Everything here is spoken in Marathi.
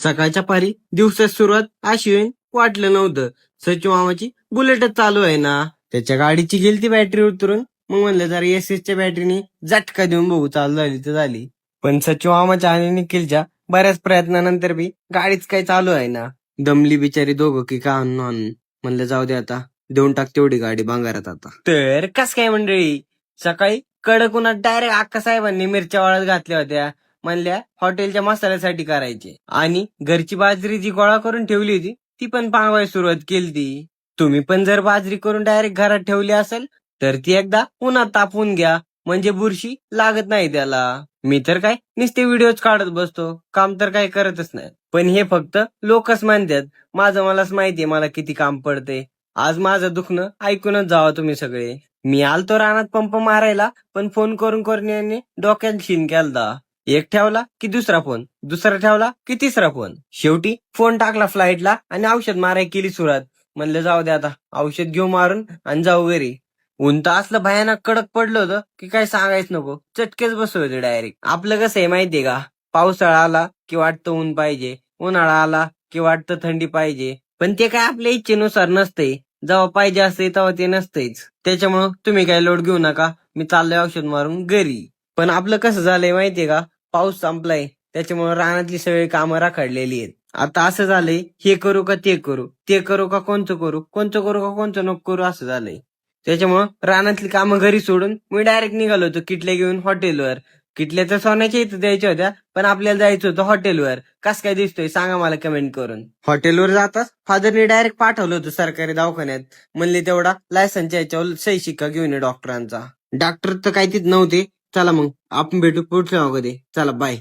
सकाळच्या पारी दिवसाची सुरुवात अशी होईल वाटलं नव्हतं. सचिव मामाची बुलेटच चालू आहे ना. त्याच्या गाडीची गेलती बॅटरी उतरून. मग म्हणलं जरा एसएसच्या बॅटरीने झटका देऊन बघू, चालू झाली तर झाली. पण सचिव मामाच्या आणि निखिलच्या बऱ्याच प्रयत्नानंतर बी गाडीच काही चालू आहे ना. दमली बिचारी दोघं की का आणून म्हणलं जाऊ दे आता, देऊन टाक तेवढी गाडी भांगारात आता. तर कस काय मंडळी, सकाळी कडकुनात डायरेक्ट अक्का साहेबांनी मिरच्या वाळत घातल्या होत्या. म्हणल्या हॉटेलच्या मसाल्यासाठी करायचे, आणि घरची बाजरी जी गोळा करून ठेवली होती ती पण पांगवायला सुरुवात केली. तुम्ही पण जर बाजरी करून डायरेक्ट घरात ठेवली असेल तर ती एकदा उन्हात तापवून घ्या, म्हणजे बुरशी लागत नाही त्याला. मी तर काय नुसते व्हिडिओच काढत बसतो, काम तर काही करतच नाही. पण हे फक्त लोकच मानतात, माझं मलाच माहितीये मला किती काम पडते. आज माझं दुखणं ऐकूनच जावा तुम्ही सगळे. मी आलतो रानात पंप मारायला, पण फोन करून करून यांनी डोक्यात शिन केलता. एक ठेवला की दुसरा फोन, दुसरा ठेवला की तिसरा फोन. शेवटी फोन टाकला फ्लाईटला आणि औषध मारायला केली सुरुवात. म्हणलं जाऊ दे आता, औषध घेऊ मारून आणि जाऊ घरी. ऊन तर असलं भयानक कडक पडलं होतं की काय सांगायच नको, चटकेच बसले होते डायरेक्ट. आपलं कसं आहे माहितीये का, पावसाळा आला की वाटतं ऊन पाहिजे, उन्हाळा आला की वाटतं थंडी पाहिजे. पण ते काय आपल्या इच्छेनुसार नसतंय, जेव्हा पाहिजे असते तेव्हा ते नसतेच. त्याच्यामुळं तुम्ही काय लोड घेऊ नका, मी चाललोय औषध मारून घरी. पण आपलं कसं झालंय माहितीये का, पाऊस संपलाय त्याच्यामुळे रानातली सगळी कामं राखडलेली आहेत. आता असं झालंय, हे करू का ते करू, ते करू का कोणतं करू, कोणतं करू का कोणतं नको करू, असं झालंय. त्याच्यामुळं रानातली कामं घरी सोडून मी डायरेक्ट निघालो होतो किटल्या घेऊन हॉटेलवर. किटल्या तर सोन्याच्या इथं द्यायच्या होत्या, पण आपल्याला जायचं होतं हॉटेलवर. कस काय दिसतोय सांगा मला कमेंट करून. हॉटेलवर जाताच फादरने डायरेक्ट पाठवलं होतं सरकारी दवाखान्यात. म्हणले तेवढा लायसनच्या याच्यावर सही शिक्का घेऊन ये डॉक्टरांचा. डॉक्टर तर काय तिथं नव्हते. चला मग आपण भेटू पुढच्या मध्ये, चला बाय.